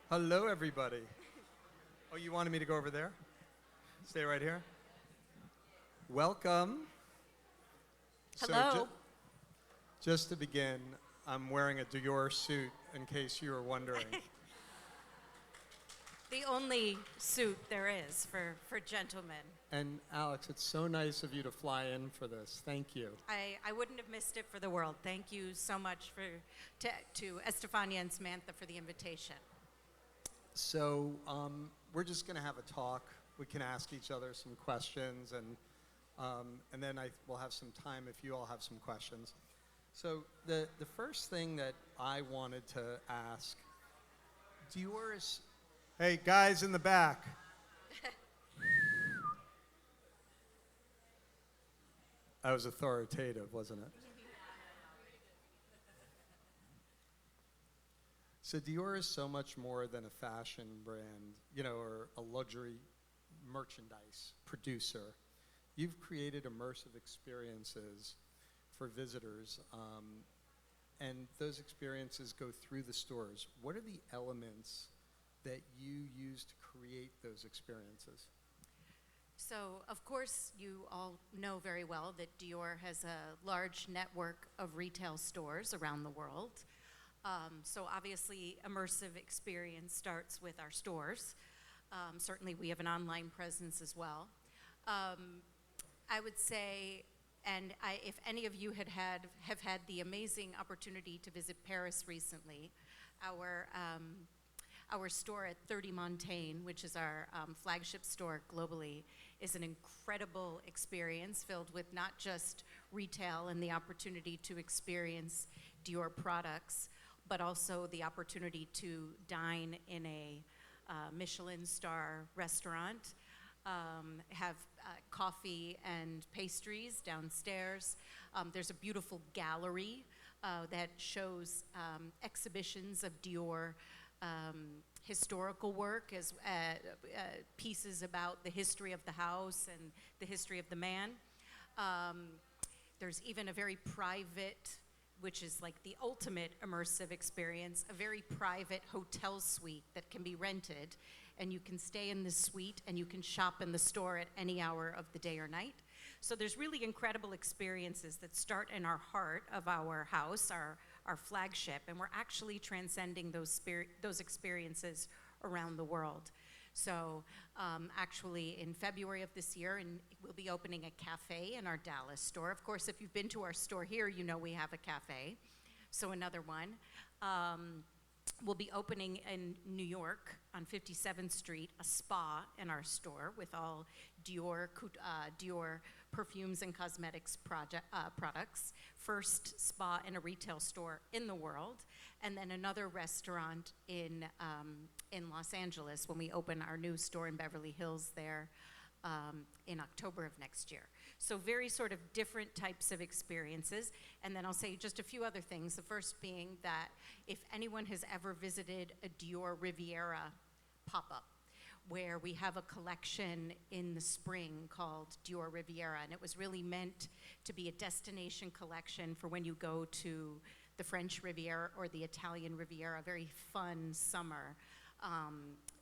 Hello, everybody. Oh, you wanted me to go over there? Stay right here. Welcome. Hello. Just to begin, I'm wearing a Dior suit in case you were wondering. The only suit there is for gentlemen. And Alex, it's so nice of you to fly in for this. Thank you. I wouldn't have missed it for the world. Thank you so much to Estefania and Samantha for the invitation. So we're just going to have a talk. We can ask each other some questions, and then we'll have some time if you all have some questions. So the first thing that I wanted to ask, Dior is... Hey, guys in the back. That was authoritative, wasn't it? So Dior is so much more than a fashion brand, or a luxury merchandise producer. You've created immersive experiences for visitors, and those experiences go through the stores. What are the elements that you use to create those experiences? So, of course, you all know very well that Dior has a large network of retail stores around the world. So obviously, immersive experience starts with our stores. Certainly, we have an online presence as well. I would say, if any of you have had the amazing opportunity to visit Paris recently, our store at 30 Montaigne, which is our flagship store globally, is an incredible experience filled with not just retail and the opportunity to experience Dior products, but also the opportunity to dine in a Michelin star restaurant, have coffee and pastries downstairs. There's a beautiful gallery that shows exhibitions of Dior historical work, as pieces about the history of the house and the history of the man. There's even a very private, which is like the ultimate immersive experience, a very private hotel suite that can be rented, and you can stay in the suite and you can shop in the store at any hour of the day or night. So there's really incredible experiences that start in our heart of our house, our flagship, and we're actually transcending those experiences around the world. So actually in February of this year, and we'll be opening a cafe in our Dallas store. Of course, if you've been to our store here, you know we have a cafe. So another one. We'll be opening in New York on 57th Street, a spa in our store with all Dior perfumes and cosmetics products. First spa in a retail store in the world. And then another restaurant in Los Angeles when we open our new store in Beverly Hills there in October of next year. So very sort of different types of experiences. And then I'll say just a few other things. The first being that if anyone has ever visited a Dior Riviera pop-up, where we have a collection in the spring called Dior Riviera, and it was really meant to be a destination collection for when you go to the French Riviera or the Italian Riviera, very fun summer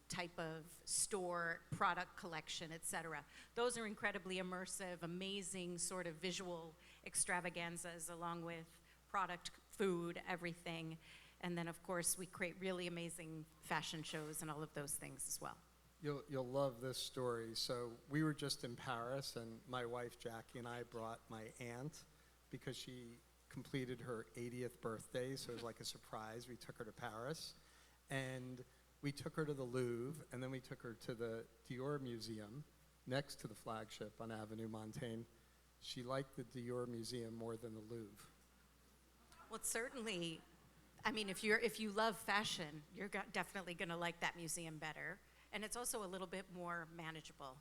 type of store, product collection, etc. Those are incredibly immersive, amazing sort of visual extravaganzas along with product, food, everything. And then, of course, we create really amazing fashion shows and all of those things as well. You'll love this story. So we were just in Paris, and my wife Jackie and I brought my aunt because she completed her 80th birthday, so it was like a surprise. We took her to Paris, and we took her to the Louvre, and then we took her to the Dior Museum next to the flagship on Avenue Montaigne. She liked the Dior Museum more than the Louvre. Well, certainly, I mean, if you love fashion, you're definitely going to like that museum better. And it's also a little bit more manageable.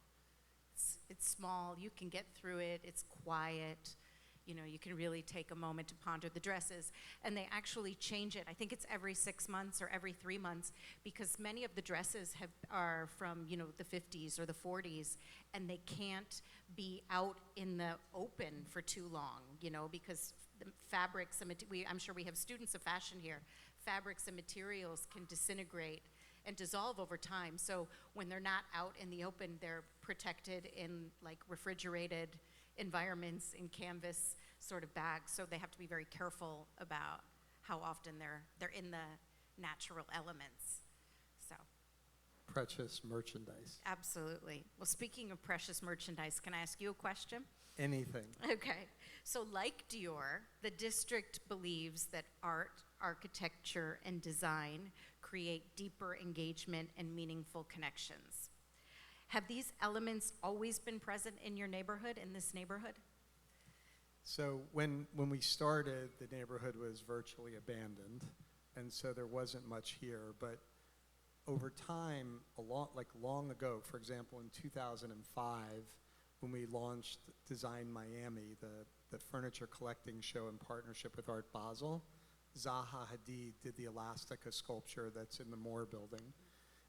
It's small, you can get through it, it's quiet. You can really take a moment to ponder the dresses. And they actually change it. I think it's every 6 months or every 3 months, because many of the dresses are from, the 50s or the 40s, and they can't be out in the open for too long, because the fabrics, I'm sure we have students of fashion here, fabrics and materials can disintegrate and dissolve over time. So when they're not out in the open, they're protected in like refrigerated environments in canvas sort of bags. So they have to be very careful about how often they're in the natural elements. So. Precious merchandise. Absolutely. Well, speaking of precious merchandise, can I ask you a question? Anything. Okay. So like Dior, the district believes that art, architecture, and design create deeper engagement and meaningful connections. Have these elements always been present in your neighborhood, in this neighborhood? So when we started, the neighborhood was virtually abandoned, and so there wasn't much here. But over time, long ago, for example, in 2005, when we launched Design Miami, the furniture collecting show in partnership with Art Basel, Zaha Hadid did the Elastica sculpture that's in the Moore building.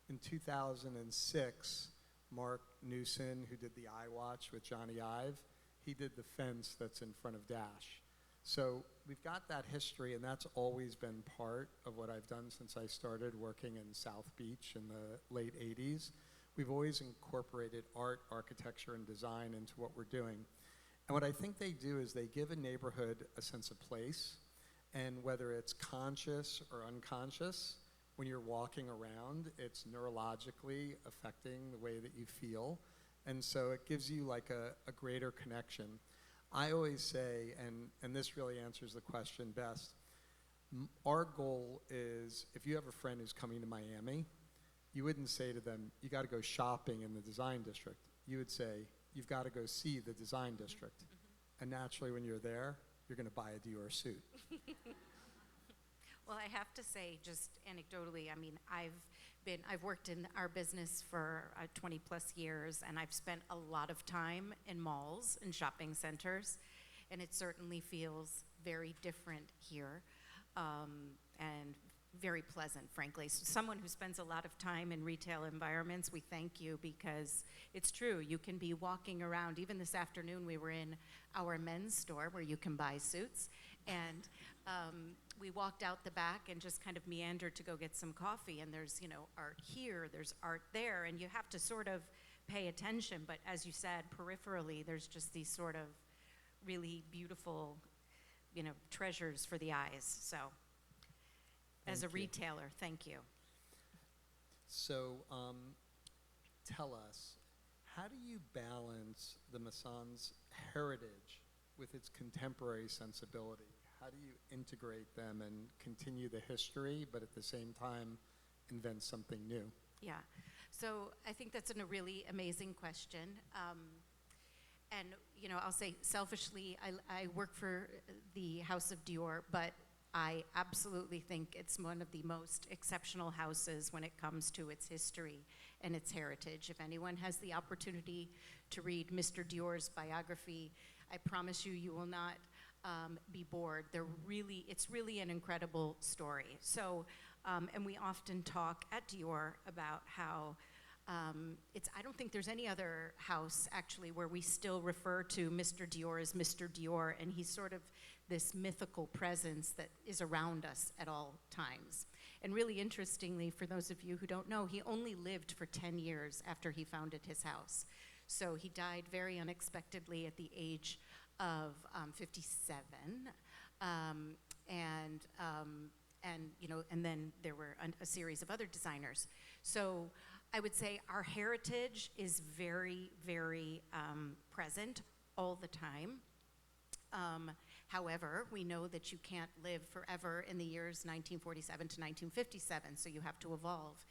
In 2006, Mark Newson, who did the iWatch with Johnny Ive, he did the fence that's in front of Dash. So we've got that history, and that's always been part of what I've done since I started working in South Beach in the late 80s. We've always incorporated art, architecture, and design into what we're doing. And what I think they do is they give a neighborhood a sense of place, and whether it's conscious or unconscious, when you're walking around, it's neurologically affecting the way that you feel. And so it gives you like a greater connection. I always say, and this really answers the question best, our goal is if you have a friend who's coming to Miami, you wouldn't say to them, you got to go shopping in the design district. You would say, you've got to go see the design district. Mm-hmm. And naturally, when you're there, you're going to buy a Dior suit. Well, I have to say, just anecdotally, I mean, I've worked in our business for 20 plus years, and I've spent a lot of time in malls and shopping centers, and it certainly feels very different here, and very pleasant, frankly. So someone who spends a lot of time in retail environments, we thank you, because it's true. You can be walking around. Even this afternoon, we were in our men's store where you can buy suits, and we walked out the back and just kind of meandered to go get some coffee, and there's, art here, there's art there, and you have to sort of pay attention, but as you said, peripherally, there's just these sort of really beautiful, treasures for the eyes. So as a retailer, thank you. So tell us, how do you balance the Maison's heritage with its contemporary sensibility? How do you integrate them and continue the history, but at the same time invent something new? Yeah, so I think that's a really amazing question. And, I'll say selfishly, I work for the House of Dior, but I absolutely think it's one of the most exceptional houses when it comes to its history and its heritage. If anyone has the opportunity to read Mr. Dior's biography, I promise you will not be bored. It's really an incredible story. So, and we often talk at Dior about how I don't think there's any other house actually where we still refer to Mr. Dior as Mr. Dior, and he's sort of this mythical presence that is around us at all times. And really interestingly, for those of you who don't know, he only lived for 10 years after he founded his house. So he died very unexpectedly at the age of 57, and then there were a series of other designers. So I would say our heritage is very, very present all the time. However, we know that you can't live forever in the years 1947 to 1957, so you have to evolve.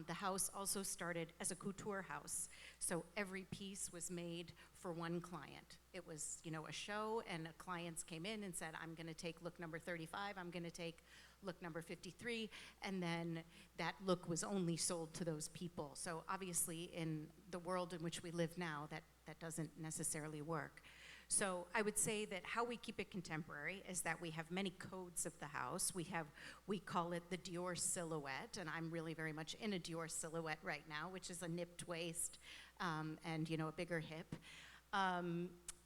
The house also started as a couture house, so every piece was made for one client. It was, a show, and clients came in and said, I'm going to take look number 35, I'm going to take look number 53, and then that look was only sold to those people. So obviously, in the world in which we live now, that doesn't necessarily work. So I would say that how we keep it contemporary is that we have many codes of the house. We call it the Dior silhouette, and I'm really very much in a Dior silhouette right now, which is a nipped waist and a bigger hip.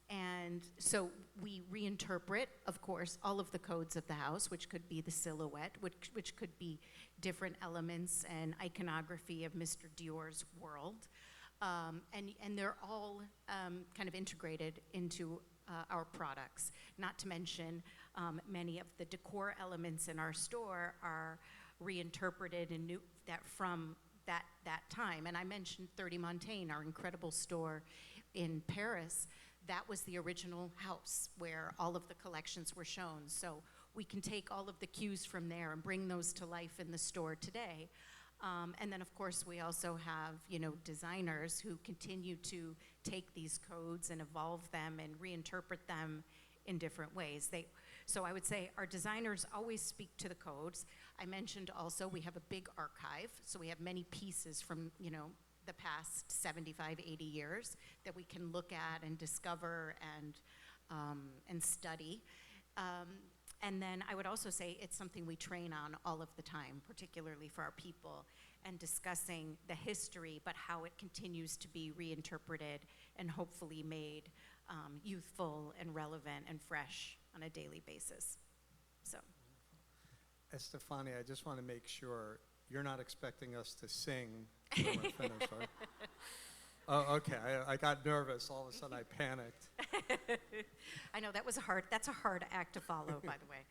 And so we reinterpret, of course, all of the codes of the house, which could be the silhouette, which could be different elements and iconography of Mr. Dior's world. And they're all kind of integrated into our products. Not to mention, many of the decor elements in our store are reinterpreted and new that from that time. And I mentioned 30 Montaigne, our incredible store in Paris. That was the original house where all of the collections were shown. So we can take all of the cues from there and bring those to life in the store today. And then, of course, we also have, designers who continue to take these codes and evolve them and reinterpret them in different ways. So I would say our designers always speak to the codes. I mentioned also we have a big archive, so we have many pieces from, the past 75, 80 years that we can look at and discover and study. And then I would also say it's something we train on all of the time, particularly for our people, and discussing the history, but how it continues to be reinterpreted and hopefully made youthful and relevant and fresh on a daily basis. So. Estefania, I just want to make sure you're not expecting us to sing when we're finished, right? Oh, okay. I got nervous. All of a sudden, I panicked. I know that's a hard act to follow, by the way.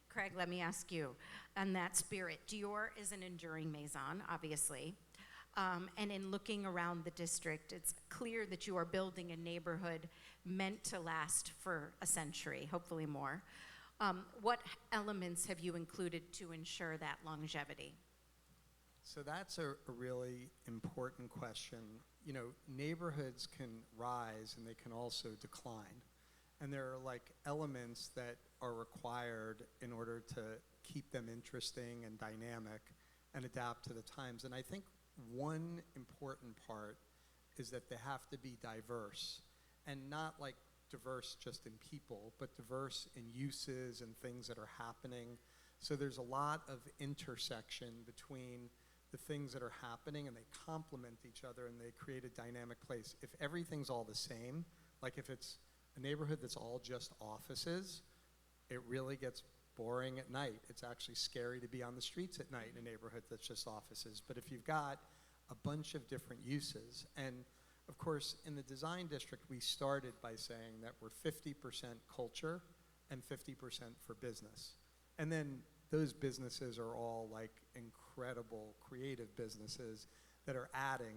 Craig, let me ask you, on that spirit, Dior is an enduring maison, obviously. And in looking around the district, it's clear that you are building a neighborhood meant to last for a century, hopefully more. What elements have you included to ensure that longevity? So that's a really important question. Neighborhoods can rise and they can also decline. And there are elements that are required in order to keep them interesting and dynamic and adapt to the times. And I think one important part is that they have to be diverse, and not diverse just in people, but diverse in uses and things that are happening. So there's a lot of intersection between the things that are happening, and they complement each other and they create a dynamic place. If everything's all the same, if it's a neighborhood that's all just offices, it really gets boring at night. It's actually scary to be on the streets at night in a neighborhood that's just offices. But if you've got a bunch of different uses, and of course in the design district we started by saying that we're 50% culture and 50% for business. And then those businesses are all incredible creative businesses that are adding.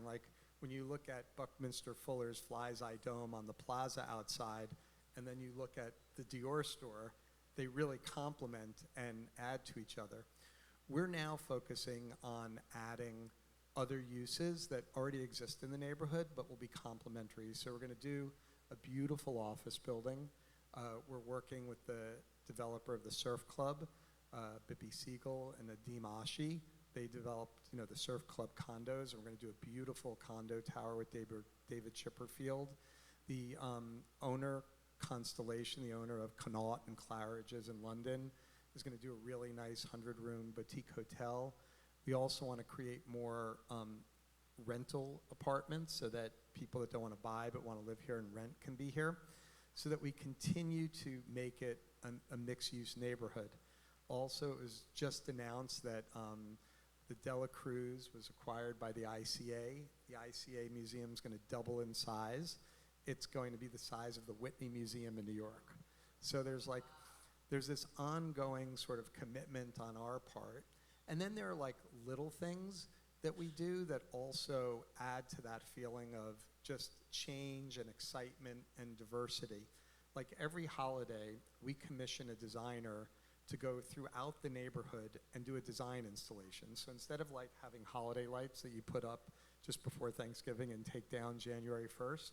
When you look at Buckminster Fuller's Fly's Eye Dome on the plaza outside, and then you look at the Dior store, they really complement and add to each other. We're now focusing on adding other uses that already exist in the neighborhood but will be complementary. So we're going to do a beautiful office building. We're working with the developer of the Surf Club, Bippy Siegel and Adim Ashi. They developed, the Surf Club condos, and we're going to do a beautiful condo tower with David Chipperfield. The owner, Constellation, the owner of Connaught and Claridge's in London, is going to do a really nice 100-room boutique hotel. We also want to create more rental apartments so that people that don't want to buy but want to live here and rent can be here, so that we continue to make it a mixed-use neighborhood. Also, it was just announced that the Dela Cruz was acquired by the ICA. The ICA museum is going to double in size. It's going to be the size of the Whitney Museum in New York. So there's this ongoing sort of commitment on our part. And then there are little things that we do that also add to that feeling of just change and excitement and diversity. Every holiday, we commission a designer to go throughout the neighborhood and do a design installation. So instead of having holiday lights that you put up just before Thanksgiving and take down January 1st,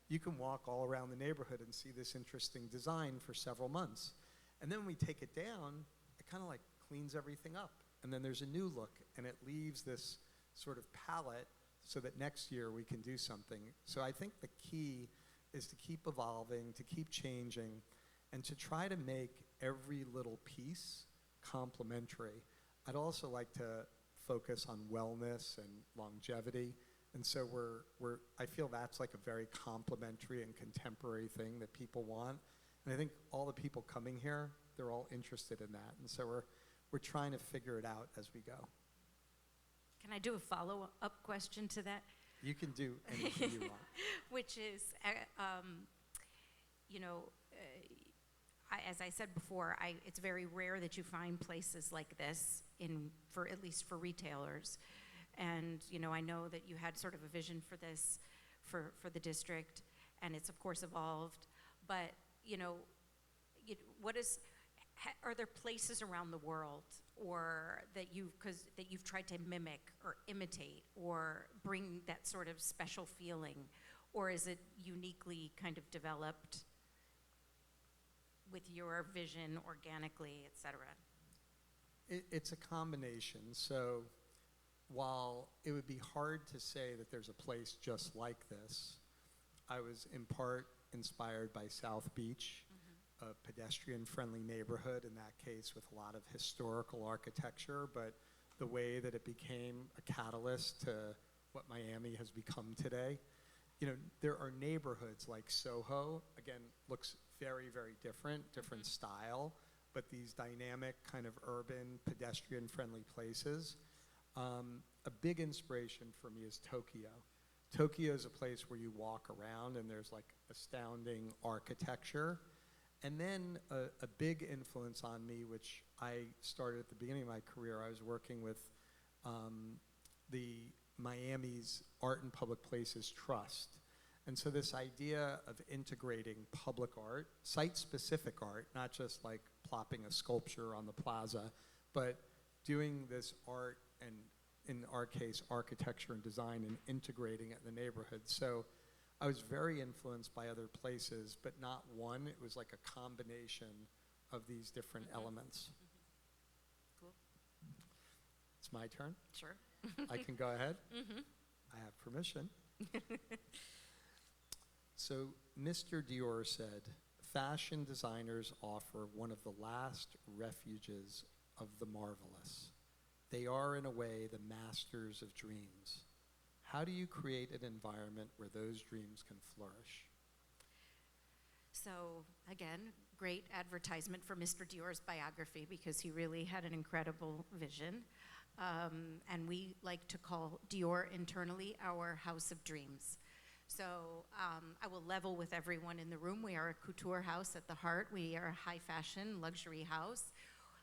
you can walk all around the neighborhood and see this interesting design for several months. And then when we take it down, it kind of cleans everything up. And then there's a new look, and it leaves this sort of palette so that next year we can do something. So I think the key is to keep evolving, to keep changing, and to try to make every little piece complementary. I'd also like to focus on wellness and longevity. And so I feel that's like a very complimentary and contemporary thing that people want. And I think all the people coming here, they're all interested in that. And so we're trying to figure it out as we go. Can I do a follow-up question to that? You can do anything you want. Which is, you know, as I said before, it's very rare that you find places like this at least for retailers. And, you know, I know that you had sort of a vision for this for the district, and it's of course evolved. But, you know, are there places around the world or that you've tried to mimic or imitate or bring that sort of special feeling, or is it uniquely kind of developed with your vision organically, et cetera? It's a combination. So while it would be hard to say that there's a place just like this, I was in part inspired by South Beach, a pedestrian-friendly neighborhood, in that case with a lot of historical architecture, but the way that it became a catalyst to what Miami has become today. You know, there are neighborhoods like Soho, again, looks very, very different style, but these dynamic kind of urban, pedestrian-friendly places. A big inspiration for me is Tokyo. Tokyo is a place where you walk around and there's like astounding architecture. And then a big influence on me, which I started at the beginning of my career, I was working with the Miami's Art and Public Places Trust. And so this idea of integrating public art, site-specific art, not just like plopping a sculpture on the plaza, but doing this art and, in our case, architecture and design, and integrating it in the neighborhood. So I was very influenced by other places, but not one. It was like a combination of these different elements. Cool. It's my turn? Sure. I can go ahead? I have permission. So Mr. Dior said, fashion designers offer one of the last refuges of the marvelous. They are, in a way, the masters of dreams. How do you create an environment where those dreams can flourish? So, again, great advertisement for Mr. Dior's biography, because he really had an incredible vision. And we like to call Dior internally our house of dreams. So I will level with everyone in the room. We are a couture house at the heart. We are a high fashion luxury house.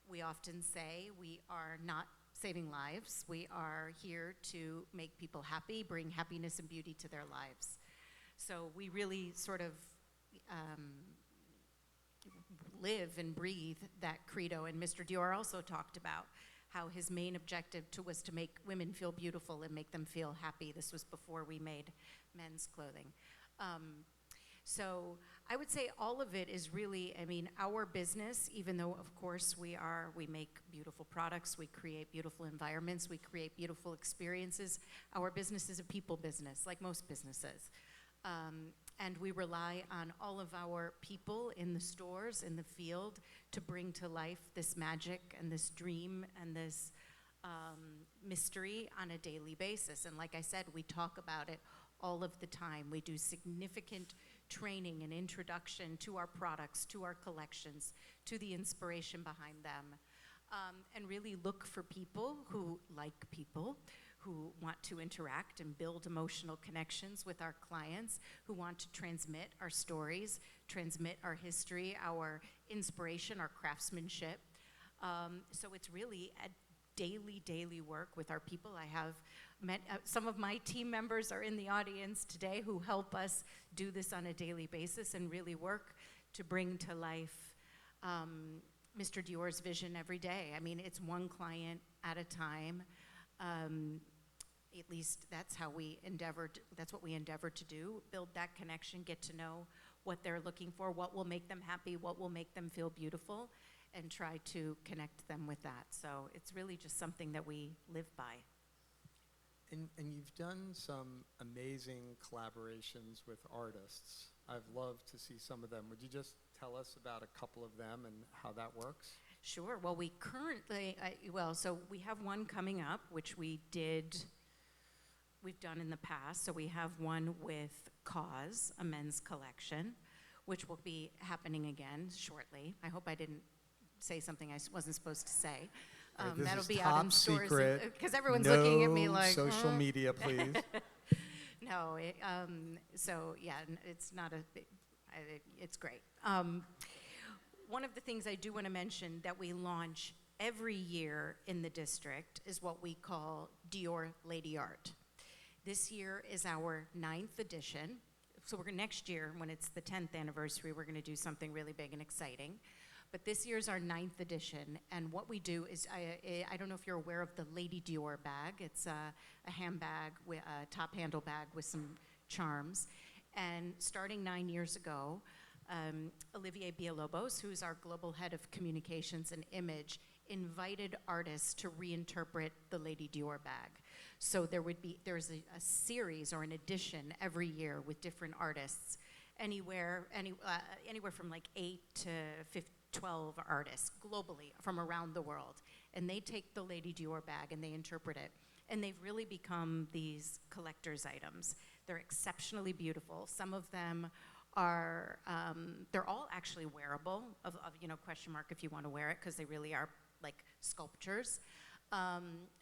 We often say we are not saving lives. We are here to make people happy, bring happiness and beauty to their lives. So we really sort of live and breathe that credo. And Mr. Dior also talked about how his main objective was to make women feel beautiful and make them feel happy. This was before we made men's clothing. So I would say all of it is really, I mean, our business, even though of course we make beautiful products, we create beautiful environments, we create beautiful experiences. Our business is a people business, like most businesses. And we rely on all of our people in the stores, in the field, to bring to life this magic and this dream and this mystery on a daily basis. And like I said, we talk about it all of the time. We do significant training and introduction to our products, to our collections, to the inspiration behind them, and really look for people who like people, who want to interact and build emotional connections with our clients, who want to transmit our stories, transmit our history, our inspiration, our craftsmanship. So it's really a daily work with our people. I have met some of my team members are in the audience today who help us do this on a daily basis and really work to bring to life Mr. Dior's vision every day. I mean, it's one client at a time. At least that's what we endeavor to do, build that connection, get to know what they're looking for, what will make them happy, what will make them feel beautiful, and try to connect them with that. So it's really just something that we live by. And you've done some amazing collaborations with artists. I've loved to see some of them. Would you just tell us about a couple of them and how that works? Sure. Well, we currently, so we have one coming up, which we did we've done in the past. So we have one with Cause, a men's collection, which will be happening again shortly. I hope I didn't say something I wasn't supposed to say. This That'll is be top out in stores secret. because everyone's looking at me No like social media, please. No, so yeah, it's not it's great. One of the things I do want to mention that we launch every year in the district is what we call Dior Lady Art. This year is our 9th edition. So next year, when it's the 10th anniversary, we're going to do something really big and exciting. But this year's our 9th edition, and what we do is, I don't know if you're aware of the Lady Dior bag. It's a handbag, a top handle bag with some charms. And starting 9 years ago, Olivier Villalobos, who's our global head of communications and image, invited artists to reinterpret the Lady Dior bag. So there's a series or an edition every year with different artists, anywhere from like 8 to 12 artists globally from around the world. And they take the Lady Dior bag and they interpret it. And they've really become these collector's items. They're exceptionally beautiful. Some of them are, they're all actually wearable, question mark if you want to wear it, because they really are like sculptures.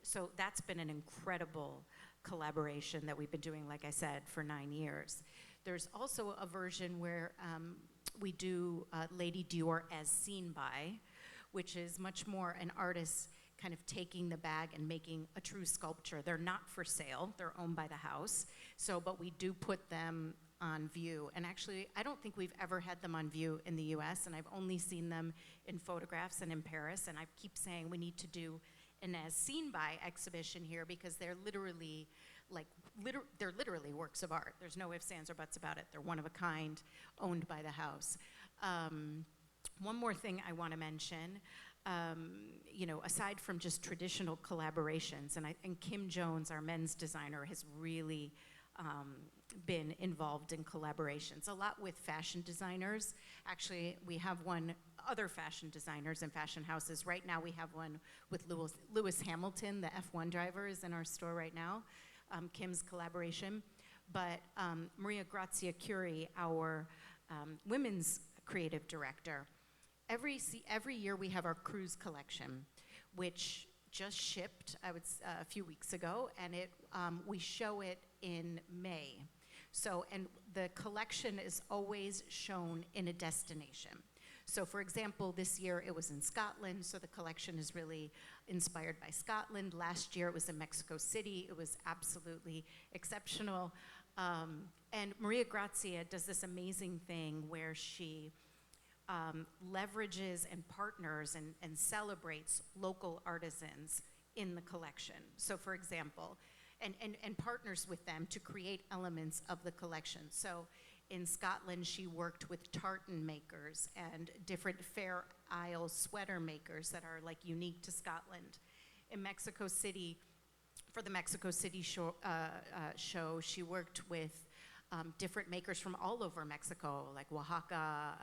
So that's been an incredible collaboration that we've been doing, like I said, for 9 years. There's also a version where we do Lady Dior as seen by, which is much more an artist kind of taking the bag and making a true sculpture. They're not for sale, they're owned by the house. But we do put them on view. And actually, I don't think we've ever had them on view in the US, and I've only seen them in photographs and in Paris, and I keep saying we need to do an as seen by exhibition here because they're literally they're literally works of art. There's no ifs, ands, or buts about it. They're one of a kind, owned by the house. One more thing I want to mention, aside from just traditional collaborations, and Kim Jones, our men's designer, has really been involved in collaborations, a lot with fashion designers. Actually, we have other fashion designers and fashion houses. Right now, we have one with Lewis Hamilton, the F1 driver, is in our store right now. Kim's collaboration. But Maria Grazia Curie, our women's creative director, every year we have our cruise collection, which just shipped a few weeks ago, and we show it in May. And the collection is always shown in a destination. So for example, this year it was in Scotland, so the collection is really inspired by Scotland. Last year it was in Mexico City. It was absolutely exceptional. And Maria Grazia does this amazing thing where she leverages and partners and celebrates local artisans in the collection. So for example, and partners with them to create elements of the collection. So in Scotland, she worked with tartan makers and different Fair Isle sweater makers that are like unique to Scotland. In Mexico City, for the Mexico City show, she worked with different makers from all over Mexico, like Oaxaca.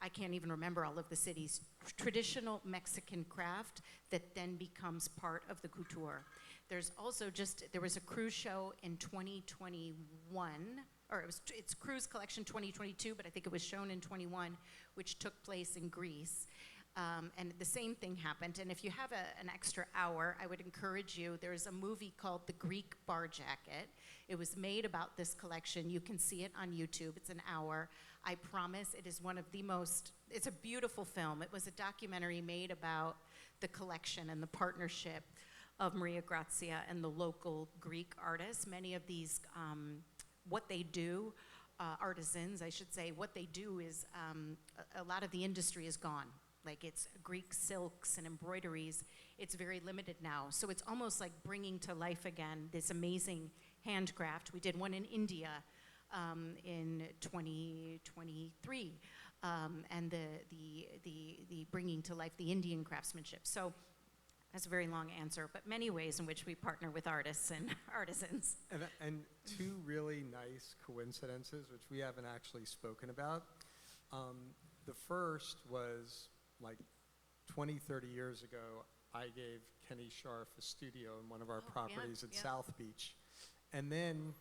I can't even remember all of the cities. Traditional Mexican craft that then becomes part of the couture. There's also there was a cruise show in 2021, or it's Cruise Collection 2022, but I think it was shown in 21, which took place in Greece. And the same thing happened. And if you have an extra hour, I would encourage you. There's a movie called The Greek Bar Jacket. It was made about this collection. You can see it on YouTube. It's an hour. I promise it is one of the most, it's a beautiful film. It was a documentary made about the collection and the partnership of Maria Grazia and the local Greek artists. Many of these, what they do, artisans, I should say, what they do is a lot of the industry is gone. Like it's Greek silks and embroideries. It's very limited now. So it's almost like bringing to life again this amazing handcraft. We did one in India in 2023, and the bringing to life the Indian craftsmanship. So that's a very long answer, but many ways in which we partner with artists and artisans. And two really nice coincidences, which we haven't actually spoken about. The first was like 20, 30 years ago, I gave Kenny Scharf a studio in one of our properties at South Beach. And then,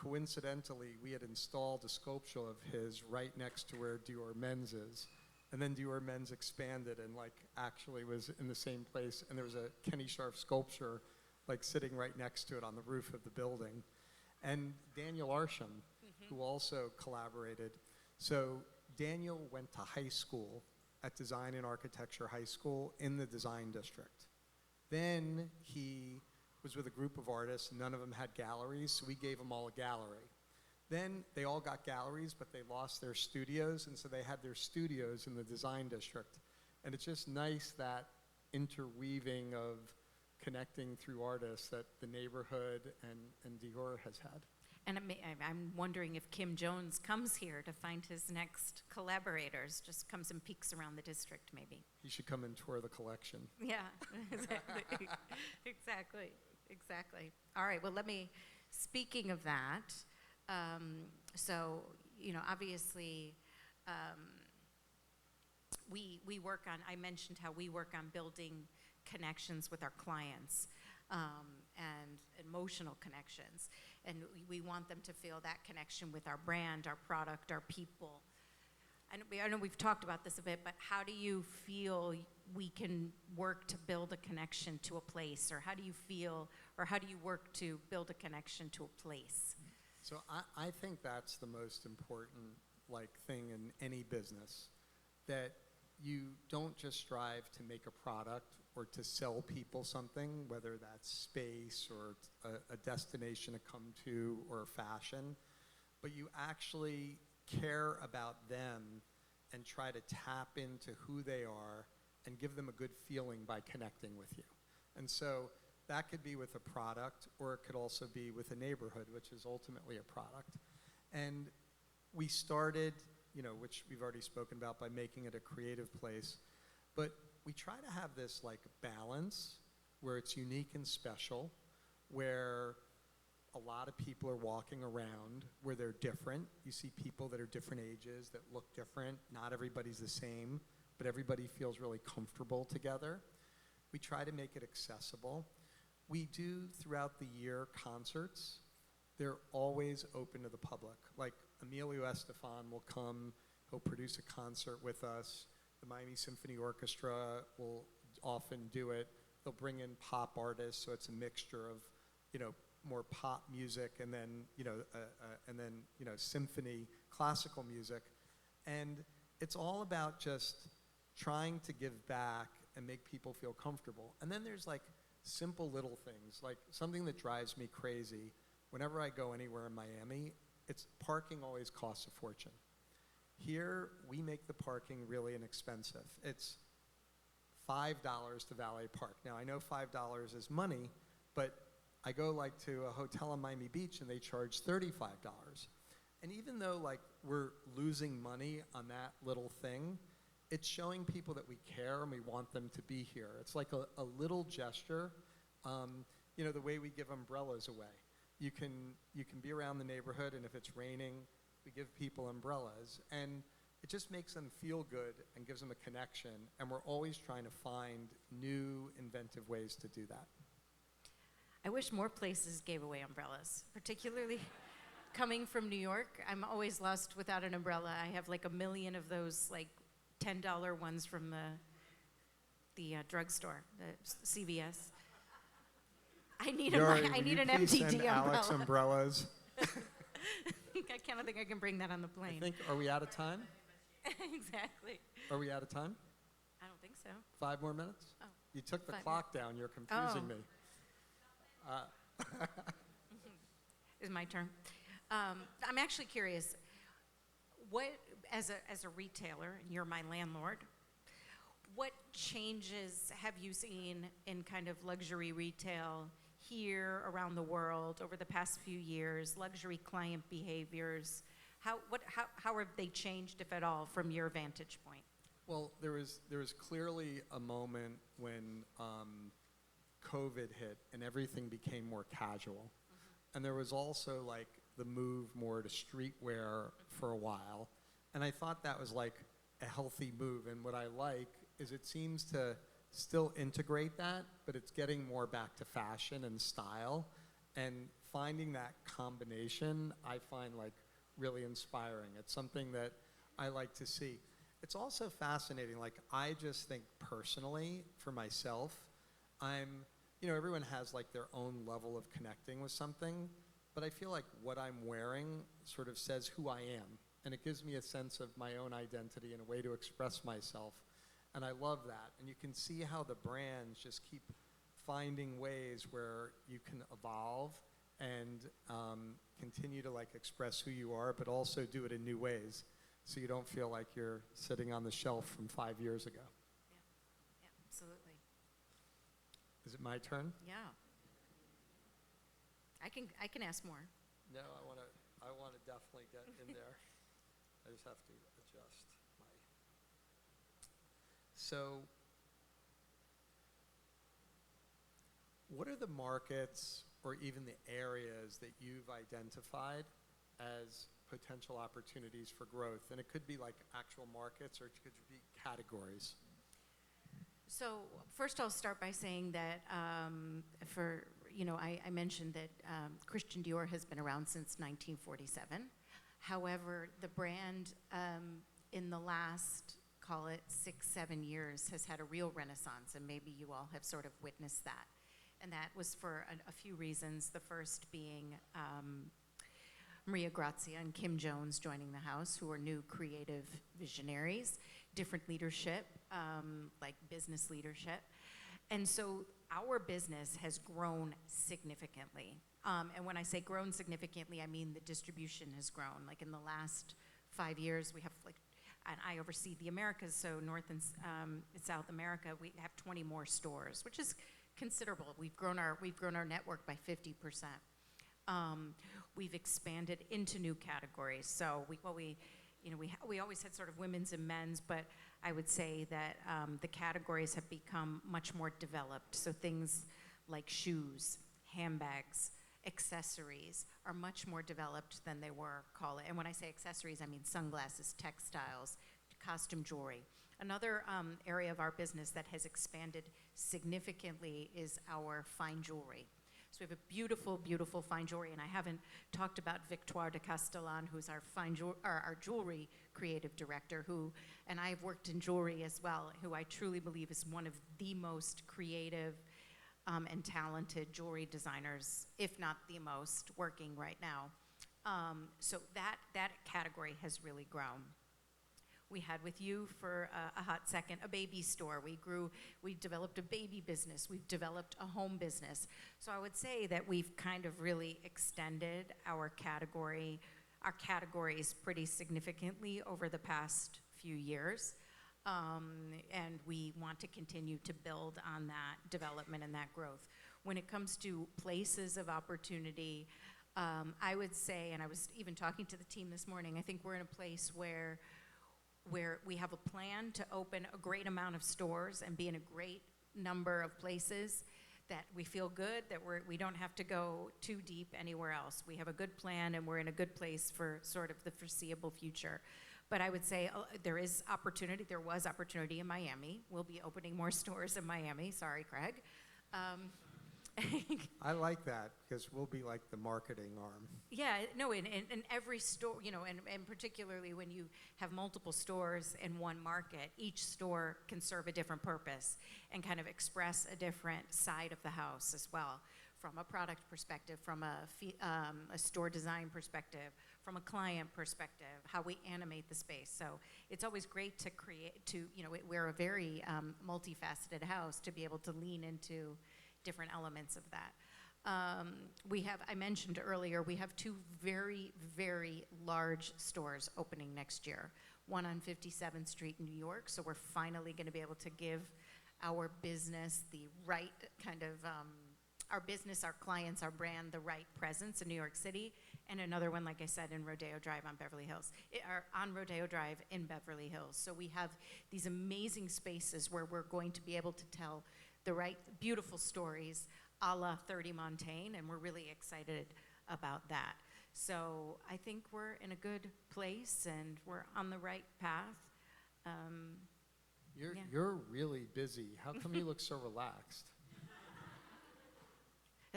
coincidentally, we had installed a sculpture of his right next to where Dior Men's is. And then Dior Men's expanded and like actually was in the same place. And there was a Kenny Scharf sculpture like sitting right next to it on the roof of the building. And Daniel Arsham, who also collaborated. So Daniel went to high school at Design and Architecture High School in the Design District. Then he was with a group of artists. None of them had galleries, so we gave them all a gallery. Then they all got galleries, but they lost their studios, and so they had their studios in the Design District. And it's just nice that interweaving of connecting through artists that the neighborhood and Dior has had. And I'm wondering if Kim Jones comes here to find his next collaborators, just comes and peeks around the district maybe. He should come and tour the collection. Yeah, exactly. Exactly. All right, well, speaking of that, so, you know, obviously, we work on, I mentioned how we work on building connections with our clients, and emotional connections. And we want them to feel that connection with our brand, our product, our people. I know we've talked about this a bit, but how do you feel we can work to build a connection to a place? Or how do you feel, or how do you work to build a connection to a place? So I think that's the most important thing in any business, that you don't just strive to make a product or to sell people something, whether that's space or a destination to come to or fashion, but you actually care about them and try to tap into who they are and give them a good feeling by connecting with you. And so that could be with a product, or it could also be with a neighborhood, which is ultimately a product. And we started, you know, which we've already spoken about, by making it a creative place, but we try to have this balance where it's unique and special, where a lot of people are walking around, where they're different. You see people that are different ages, that look different. Not everybody's the same, but everybody feels really comfortable together. We try to make it accessible. We do, throughout the year, concerts. They're always open to the public. Like Emilio Estefan will come, he'll produce a concert with us. The Miami Symphony Orchestra will often do it. They'll bring in pop artists, so it's a mixture of, you know, more pop music and then, symphony, classical music. And it's all about just trying to give back and make people feel comfortable. And then there's simple little things, like something that drives me crazy. Whenever I go anywhere in Miami, parking always costs a fortune. Here, we make the parking really inexpensive. It's $5 to valet park. Now, I know $5 is money, but I go to a hotel on Miami Beach and they charge $35. And even though we're losing money on that little thing, it's showing people that we care and we want them to be here. It's like a little gesture. You know, the way we give umbrellas away. You can be around the neighborhood, and if it's raining, we give people umbrellas. And it just makes them feel good and gives them a connection. And we're always trying to find new, inventive ways to do that. I wish more places gave away umbrellas, particularly coming from New York. I'm always lost without an umbrella. I have a million of those $10 ones from the drugstore, the CVS. I need an MTD send umbrella. Alex umbrellas. I can't think I can bring that on the plane. Are we out of time? Exactly. Are we out of time? I don't think so. 5 more minutes? Oh. You took the 5 clock down. You're confusing me. It's my turn. I'm actually curious. What, as a retailer, and you're my landlord, what changes have you seen in kind of luxury retail here, around the world, over the past few years, luxury client behaviors? How have they changed, if at all, from your vantage point? Well, there was clearly a moment when COVID hit and everything became more casual. Mm-hmm. And there was also the move more to streetwear for a while. And I thought that was a healthy move. And what I like is it seems to still integrate that, but it's getting more back to fashion and style and finding that combination, I find like really inspiring. It's something that I like to see. It's also fascinating. Like, I just think personally, for myself, everyone has like their own level of connecting with something, but I feel like what I'm wearing sort of says who I am, and it gives me a sense of my own identity and a way to express myself, and I love that. And you can see how the brands just keep finding ways where you can evolve and continue to like express who you are, but also do it in new ways, so you don't feel like you're sitting on the shelf from 5 years ago. Yeah, absolutely. Is it my turn? Yeah. I can ask more. No, I want to definitely get in there. I just have to adjust my. So, what are the markets or even the areas that you've identified as potential opportunities for growth? And it could be like actual markets, or it could be categories. So first I'll start by saying that I mentioned that Christian Dior has been around since 1947. However, the brand in the last, call it 6-7 years, has had a real renaissance, and maybe you all have sort of witnessed that. And that was for a few reasons, the first being Maria Grazia and Kim Jones joining the house, who are new creative visionaries, different leadership, like business leadership. And so our business has grown significantly. And when I say grown significantly, I mean the distribution has grown. Like in the last 5 years, we have and I oversee the Americas, so North and South America, we have 20 more stores, which is considerable. We've grown our network by 50%. We've expanded into new categories. So we always had sort of women's and men's, but I would say that the categories have become much more developed. So things like shoes, handbags, accessories are much more developed than they were, call it. And when I say accessories, I mean sunglasses, textiles, costume jewelry. Another area of our business that has expanded significantly is our fine jewelry. So we have a beautiful, beautiful fine jewelry, and I haven't talked about Victoire de Castellan, who's our jewelry creative director, and I've worked in jewelry as well, who I truly believe is one of the most creative and talented jewelry designers, if not the most, working right now. So that category has really grown. We had with you for a hot second a baby store. We developed a baby business. We've developed a home business. So I would say that we've kind of really extended our categories pretty significantly over the past few years. And we want to continue to build on that development and that growth. When it comes to places of opportunity, I would say, and I was even talking to the team this morning, I think we're in a place where we have a plan to open a great amount of stores and be in a great number of places that we feel good, that we don't have to go too deep anywhere else. We have a good plan, and we're in a good place for sort of the foreseeable future. But I would say there was opportunity in Miami. We'll be opening more stores in Miami. Sorry, Craig. I like that, because we'll be like the marketing arm. Yeah, no, in every store, and particularly when you have multiple stores in one market, each store can serve a different purpose and kind of express a different side of the house as well, from a product perspective, from a store design perspective, from a client perspective, how we animate the space. So it's always great to we're a very multifaceted house, to be able to lean into different elements of that. I mentioned earlier, we have 2 very, very large stores opening next year. One on 57th Street in New York, so we're finally going to be able to give our business the right kind of, our business, our clients, our brand, the right presence in New York City. And another one, like I said, in Rodeo Drive on Beverly Hills, on Rodeo Drive in Beverly Hills. So we have these amazing spaces where we're going to be able to tell the right beautiful stories a la 30 Montaigne, and we're really excited about that. So I think we're in a good place, and we're on the right path. You're really busy. How come you look so relaxed?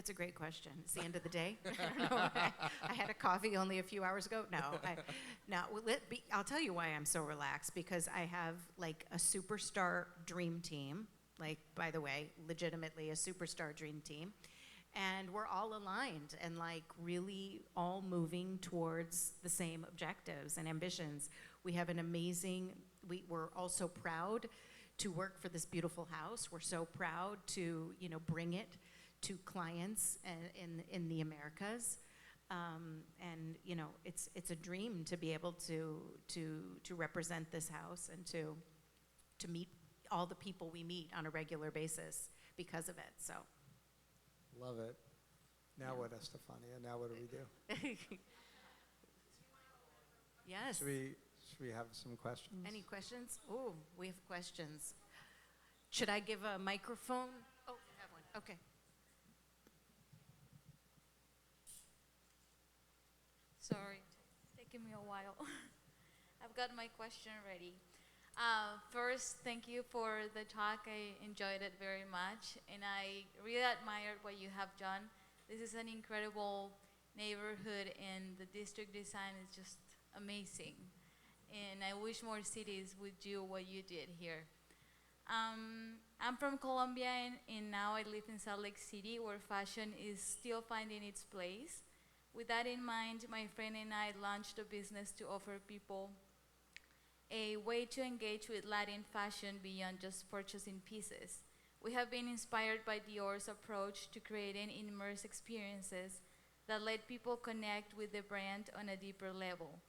That's a great question. It's the end of the day. I don't know. I had a coffee only a few hours ago. I'll tell you why I'm so relaxed, because I have like a superstar dream team. Like, by the way, legitimately a superstar dream team. And we're all aligned and like really all moving towards the same objectives and ambitions. We have an amazing, we're also proud to work for this beautiful house. We're so proud to, bring it to clients in the Americas, and it's a dream to be able to represent this house and to meet all the people we meet on a regular basis because of it. So, love it. Now what, Estefania? Now what do we do? Yes. Should we have some questions? Any questions? Oh, we have questions. Should I give a microphone? Oh, you have one. Okay. Sorry, it's taking me a while. I've got my question ready. First, thank you for the talk. I enjoyed it very much, and I really admired what you have done. This is an incredible neighborhood, and the district design is just amazing. And I wish more cities would do what you did here. I'm from Colombia, and now I live in Salt Lake City, where fashion is still finding its place. With that in mind, my friend and I launched a business to offer people a way to engage with Latin fashion beyond just purchasing pieces. We have been inspired by Dior's approach to creating immersive experiences that let people connect with the brand on a deeper level.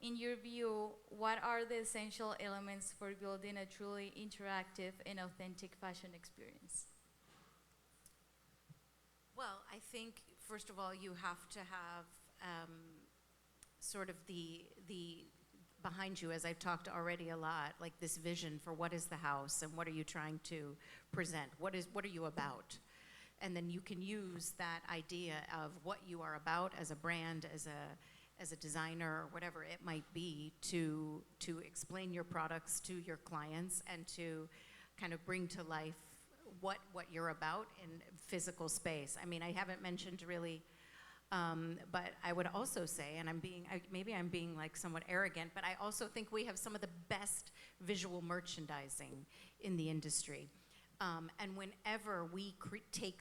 In your view, what are the essential elements for building a truly interactive and authentic fashion experience? Well, I think, first of all, you have to have sort of the behind you, as I've talked already a lot, like this vision for what is the house and what are you trying to present? What are you about? And then you can use that idea of what you are about as a brand, as a designer, or whatever it might be, to explain your products to your clients and to kind of bring to life what you're about in physical space. I mean, I haven't mentioned really, but I would also say, and maybe I'm being like somewhat arrogant, but I also think we have some of the best visual merchandising in the industry. And whenever we take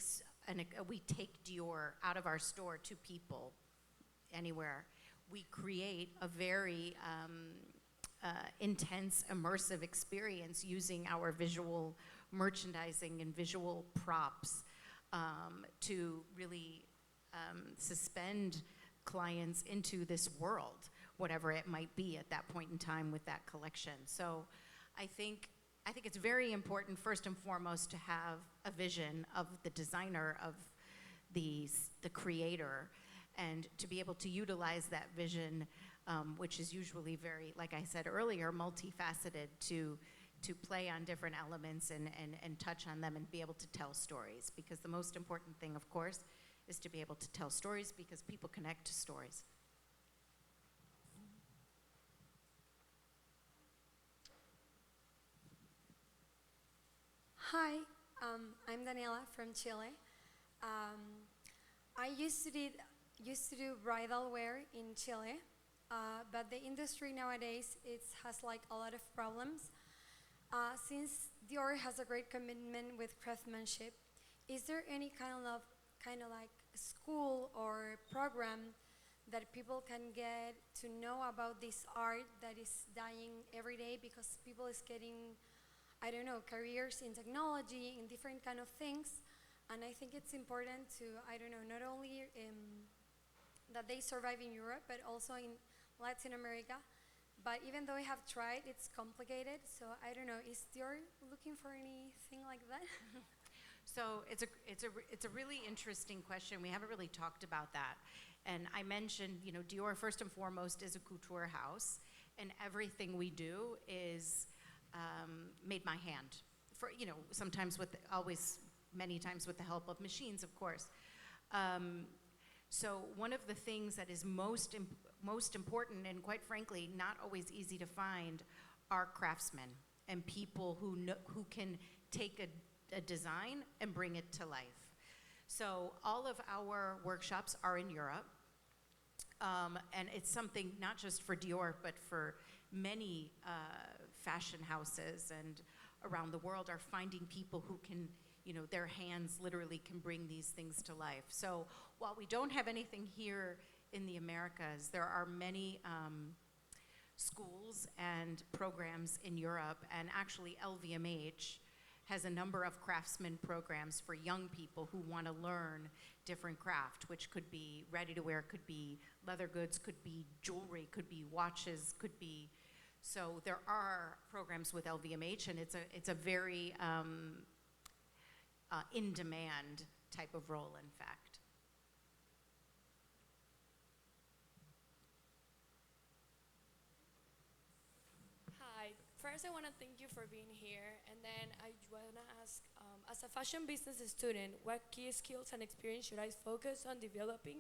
Dior out of our store to people anywhere, we create a very intense, immersive experience using our visual merchandising and visual props to really suspend clients into this world, whatever it might be at that point in time with that collection. So I think it's very important, first and foremost, to have a vision of the designer, of the creator, and to be able to utilize that vision, which is usually very, like I said earlier, multifaceted, to play on different elements and touch on them and be able to tell stories. Because the most important thing, of course, is to be able to tell stories, because people connect to stories. Hi, I'm Daniela from Chile. I used to do bridal wear in Chile, but the industry nowadays has like a lot of problems. Since Dior has a great commitment with craftsmanship, is there any kind of like school or program that people can get to know about this art that is dying every day, because people is getting, I don't know, careers in technology, in different kind of things, and I think it's important to, I don't know, not only that they survive in Europe, but also in Latin America. But even though I have tried, it's complicated. So I don't know, is Dior looking for anything like that? So it's a really interesting question. We haven't really talked about that. And I mentioned, Dior first and foremost is a couture house, and everything we do is made by hand. For sometimes many times with the help of machines, of course. So one of the things that is most important, and quite frankly, not always easy to find, are craftsmen and people who can take a design and bring it to life. So all of our workshops are in Europe. And it's something not just for Dior, but for many fashion houses and around the world are finding people who can, their hands literally can bring these things to life. So while we don't have anything here in the Americas, there are many schools and programs in Europe, and actually LVMH has a number of craftsman programs for young people who want to learn different craft, which could be ready-to-wear, could be leather goods, could be jewelry, could be watches, could be. So there are programs with LVMH, and it's a very in-demand type of role, in fact. Hi. First, I want to thank you for being here, and then I want to ask, as a fashion business student, what key skills and experience should I focus on developing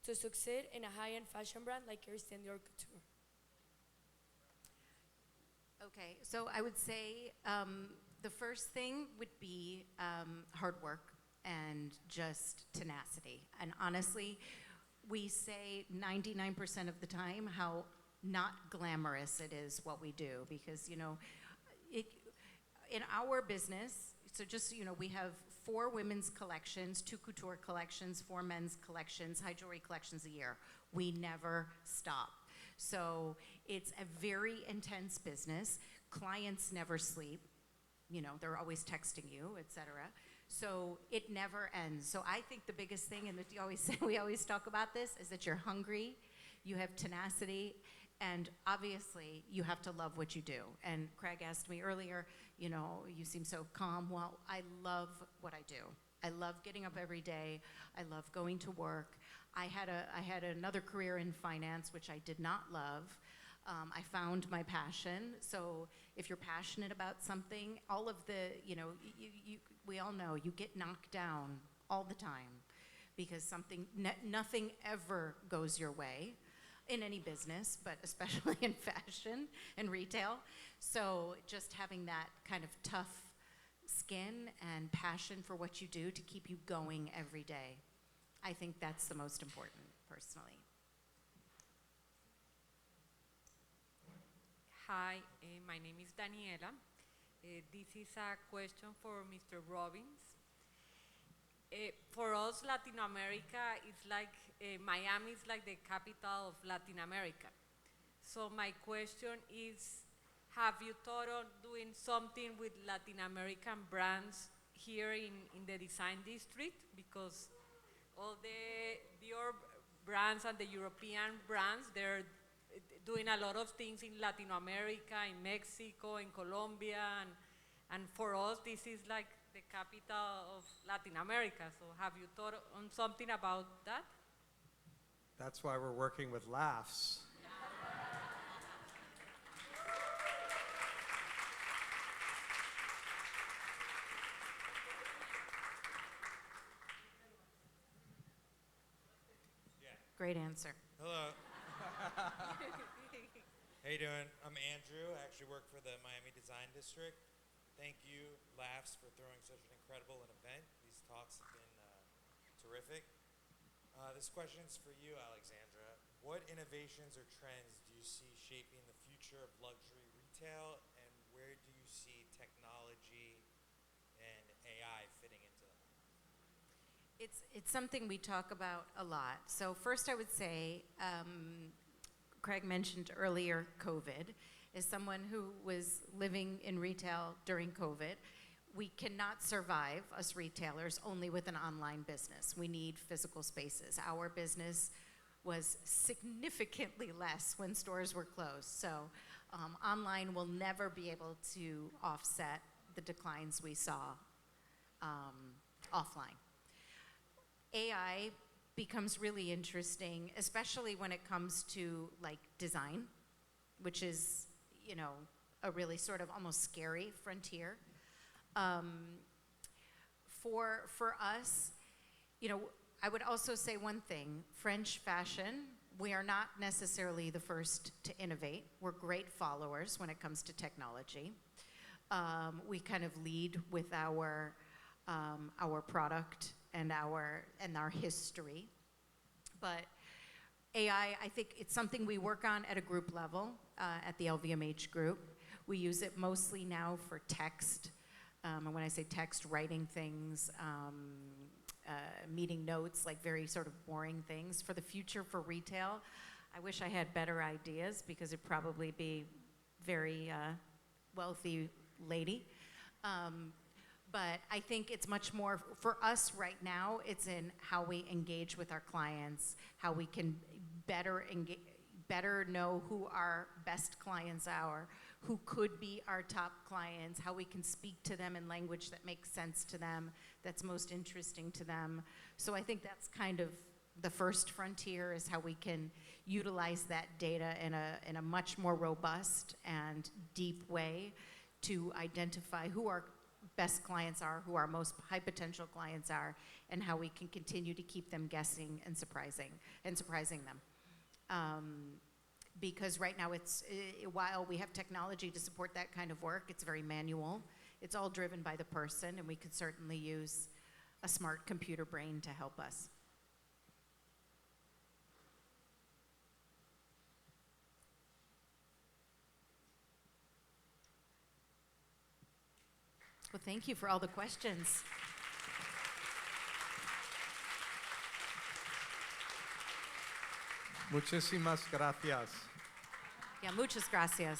to succeed in a high-end fashion brand like Kirsten Dior Couture? Okay, so I would say the first thing would be hard work and just tenacity. And honestly, we say 99% of the time how not glamorous it is what we do, because in our business, so just we have 4 women's collections, 2 couture collections, 4 men's collections, high jewelry collections a year. We never stop. So it's a very intense business. Clients never sleep. They're always texting you, etc. So it never ends. So I think the biggest thing, and we always talk about this, is that you're hungry, you have tenacity, and obviously you have to love what you do. And Craig asked me earlier, you seem so calm. Well, I love what I do. I love getting up every day. I love going to work. I had another career in finance, which I did not love. I found my passion. So if you're passionate about something, all of the, we all know you get knocked down all the time because nothing ever goes your way in any business, but especially in fashion and retail. So just having that kind of tough skin and passion for what you do to keep you going every day, I think that's the most important, personally. Hi, my name is Daniela. This is a question for Mr. Robbins. For us, Latin America is like, Miami is like the capital of Latin America. So my question is, have you thought of doing something with Latin American brands here in the design district? Because all the Dior brands and the European brands, they're doing a lot of things in Latin America, in Mexico, in Colombia, and for us, this is like the capital of Latin America. So have you thought on something about that? That's why we're working with Laughs. Great answer. Hello. How you doing? I'm Andrew. I actually work for the Miami Design District. Thank you, Laughs, for throwing such an incredible event. These talks have been terrific. This question's for you, Alexandra. What innovations or trends do you see shaping the future of luxury retail, and where do you see technology and AI fitting into them? It's something we talk about a lot. So first I would say, Craig mentioned earlier COVID. As someone who was living in retail during COVID, we cannot survive, us retailers, only with an online business. We need physical spaces. Our business was significantly less when stores were closed. So online will never be able to offset the declines we saw offline. AI becomes really interesting, especially when it comes to like design, which is, a really sort of almost scary frontier. For us, I would also say one thing, French fashion, we are not necessarily the first to innovate. We're great followers when it comes to technology. We kind of lead with our product and our history. But AI, I think it's something we work on at a group level at the LVMH group. We use it mostly now for text. And when I say text, writing things, meeting notes, like very sort of boring things. For the future for retail, I wish I had better ideas because it'd probably be very wealthy lady. But I think it's much more, for us right now, it's in how we engage with our clients, how we can better know who our best clients are, who could be our top clients, how we can speak to them in language that makes sense to them, that's most interesting to them. So I think that's kind of the first frontier, is how we can utilize that data in a much more robust and deep way to identify who our best clients are, who our most high potential clients are, and how we can continue to keep them guessing and surprising them. Because right now while we have technology to support that kind of work, it's very manual. It's all driven by the person, and we could certainly use a smart computer brain to help us. Well, thank you for all the questions. Muchísimas gracias. Yeah, muchas gracias.